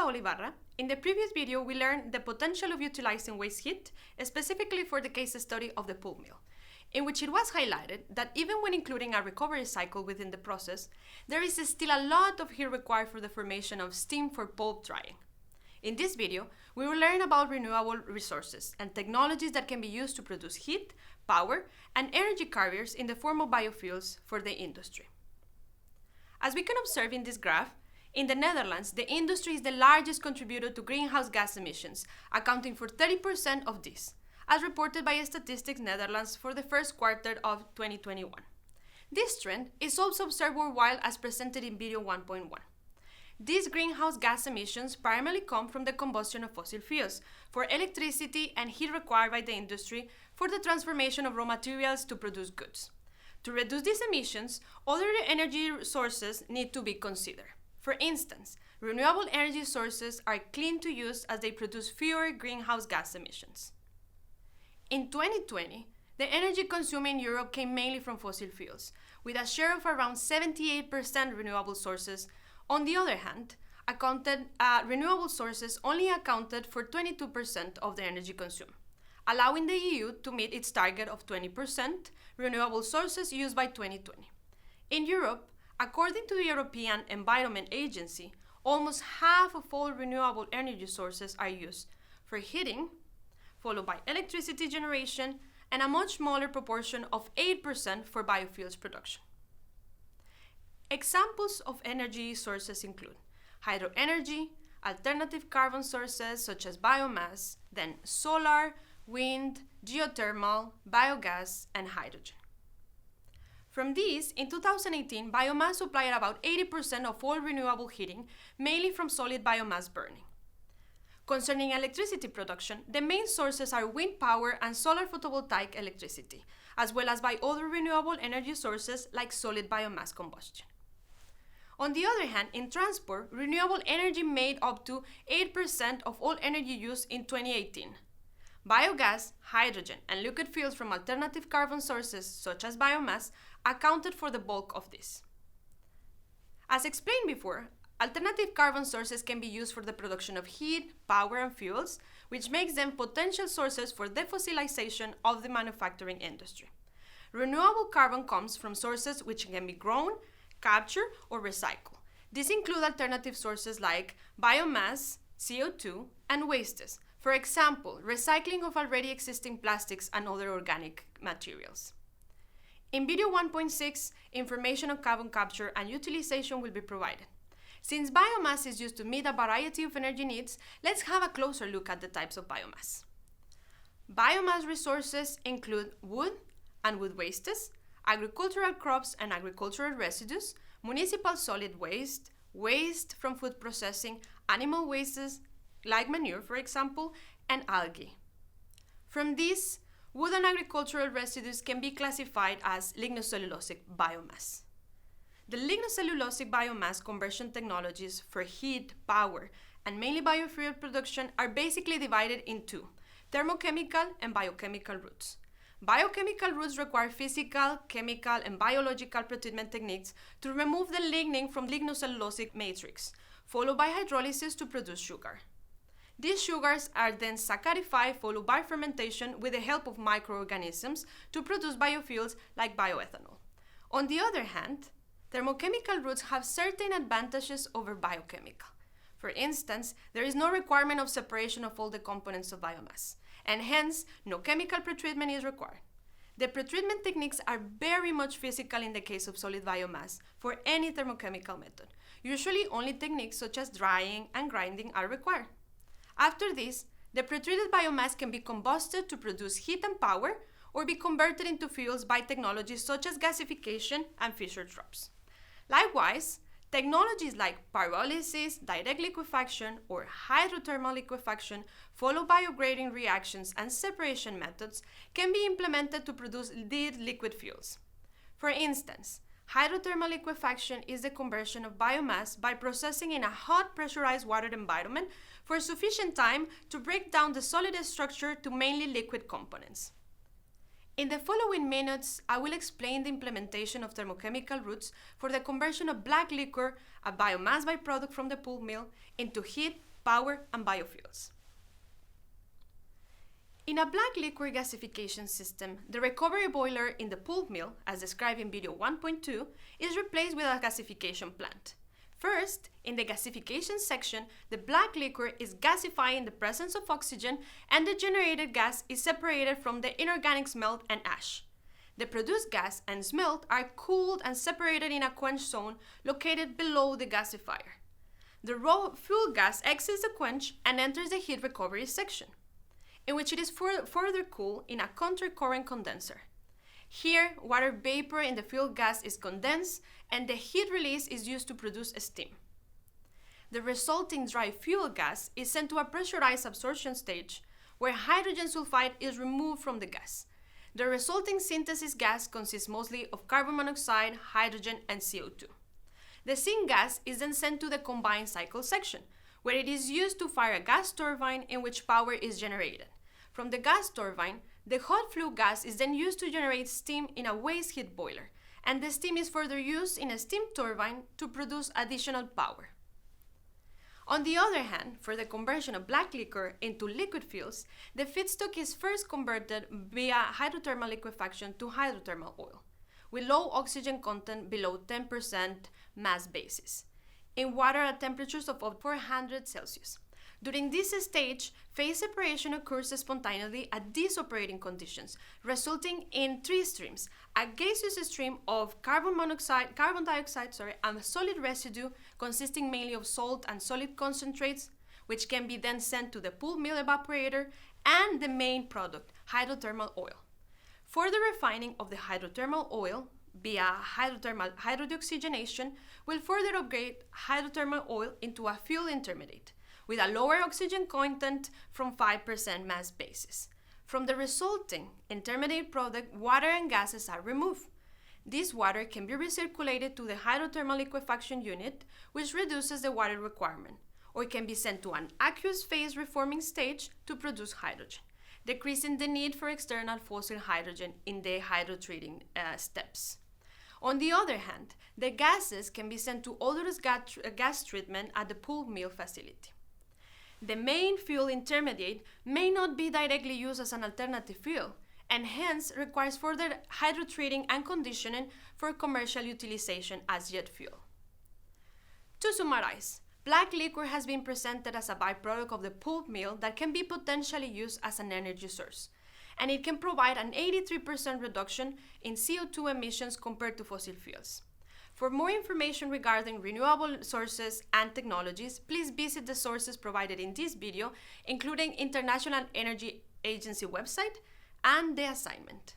Paola Ibarra. In the previous video, we learned the potential of utilizing waste heat, specifically for the case study of the pulp mill, in which it was highlighted that even when including a recovery cycle within the process, there is still a lot of heat required for the formation of steam for pulp drying. In this video, we will learn about renewable resources and technologies that can be used to produce heat, power, and energy carriers in the form of biofuels for the industry. As we can observe in this graph, in the Netherlands, the industry is the largest contributor to greenhouse gas emissions, accounting for 30% of this, as reported by Statistics Netherlands for the first quarter of 2021. This trend is also observed worldwide as presented in video 1.1. These greenhouse gas emissions primarily come from the combustion of fossil fuels for electricity and heat required by the industry for the transformation of raw materials to produce goods. To reduce these emissions, other energy sources need to be considered. For instance, renewable energy sources are clean to use as they produce fewer greenhouse gas emissions. In 2020, the energy consumed in Europe came mainly from fossil fuels, with a share of around 78% renewable sources. On the other hand, renewable sources only accounted for 22% of the energy consumed, allowing the EU to meet its target of 20% renewable sources used by 2020. In Europe, according to the European Environment Agency, almost half of all renewable energy sources are used for heating, followed by electricity generation, and a much smaller proportion of 8% for biofuels production. Examples of energy sources include hydroenergy, alternative carbon sources such as biomass, then solar, wind, geothermal, biogas, and hydrogen. From these, in 2018, biomass supplied about 80% of all renewable heating, mainly from solid biomass burning. Concerning electricity production, the main sources are wind power and solar photovoltaic electricity, as well as by other renewable energy sources like solid biomass combustion. On the other hand, in transport, renewable energy made up to 8% of all energy used in 2018. Biogas, hydrogen, and liquid fuels from alternative carbon sources such as biomass accounted for the bulk of this. As explained before, alternative carbon sources can be used for the production of heat, power, and fuels, which makes them potential sources for defossilization of the manufacturing industry. Renewable carbon comes from sources which can be grown, captured, or recycled. These include alternative sources like biomass, CO2, and wastes. For example, recycling of already existing plastics and other organic materials. In video 1.6, information on carbon capture and utilization will be provided. Since biomass is used to meet a variety of energy needs, let's have a closer look at the types of biomass. Biomass resources include wood and wood wastes, agricultural crops and agricultural residues, municipal solid waste, waste from food processing, animal wastes, like manure, for example, and algae. From these, wood and agricultural residues can be classified as lignocellulosic biomass. The lignocellulosic biomass conversion technologies for heat, power, and mainly biofuel production are basically divided into thermochemical and biochemical routes. Biochemical routes require physical, chemical, and biological pretreatment techniques to remove the lignin from lignocellulosic matrix, followed by hydrolysis to produce sugar. These sugars are then saccharified, followed by fermentation with the help of microorganisms to produce biofuels like bioethanol. On the other hand, thermochemical routes have certain advantages over biochemical. For instance, there is no requirement of separation of all the components of biomass, and hence, no chemical pretreatment is required. The pretreatment techniques are very much physical in the case of solid biomass for any thermochemical method. Usually, only techniques such as drying and grinding are required. After this, the pretreated biomass can be combusted to produce heat and power or be converted into fuels by technologies such as gasification and Fischer-Tropsch. Likewise, technologies like pyrolysis, direct liquefaction, or hydrothermal liquefaction, followed by upgrading reactions and separation methods, can be implemented to produce liquid fuels. For instance, hydrothermal liquefaction is the conversion of biomass by processing in a hot pressurized water environment for sufficient time to break down the solid structure to mainly liquid components. In the following minutes, I will explain the implementation of thermochemical routes for the conversion of black liquor, a biomass byproduct from the pulp mill, into heat, power, and biofuels. In a black liquor gasification system, the recovery boiler in the pulp mill, as described in video 1.2, is replaced with a gasification plant. First, in the gasification section, the black liquor is gasified in the presence of oxygen, and the generated gas is separated from the inorganic smelt and ash. The produced gas and smelt are cooled and separated in a quench zone located below the gasifier. The raw fuel gas exits the quench and enters the heat recovery section, in which it is further cooled in a counter-current condenser. Here, water vapor in the fuel gas is condensed, and the heat release is used to produce steam. The resulting dry fuel gas is sent to a pressurized absorption stage, where hydrogen sulfide is removed from the gas. The resulting synthesis gas consists mostly of carbon monoxide, hydrogen, and CO2. The syngas is then sent to the combined cycle section, where it is used to fire a gas turbine in which power is generated. From the gas turbine, the hot flue gas is then used to generate steam in a waste heat boiler, and the steam is further used in a steam turbine to produce additional power. On the other hand, for the conversion of black liquor into liquid fuels, the feedstock is first converted via hydrothermal liquefaction to hydrothermal oil, with low oxygen content below 10% mass basis, in water at temperatures of up to 400 Celsius. During this stage, phase separation occurs spontaneously at these operating conditions, resulting in three streams: a gaseous stream of carbon dioxide, and a solid residue consisting mainly of salt and solid concentrates, which can be then sent to the pulp mill evaporator, and the main product, hydrothermal oil. For the refining of the hydrothermal oil via hydrodeoxygenation will further upgrade hydrothermal oil into a fuel intermediate, with a lower oxygen content from 5% mass basis. From the resulting intermediate product, water and gases are removed. This water can be recirculated to the hydrothermal liquefaction unit, which reduces the water requirement, or can be sent to an aqueous phase reforming stage to produce hydrogen, decreasing the need for external fossil hydrogen in the hydrotreating steps. On the other hand, the gases can be sent to odorless gas treatment at the pulp mill facility. The main fuel intermediate may not be directly used as an alternative fuel, and hence requires further hydrotreating and conditioning for commercial utilization as jet fuel. To summarize, black liquor has been presented as a byproduct of the pulp mill that can be potentially used as an energy source, and it can provide an 83% reduction in CO2 emissions compared to fossil fuels. For more information regarding renewable sources and technologies, please visit the sources provided in this video, including International Energy Agency website and the assignment.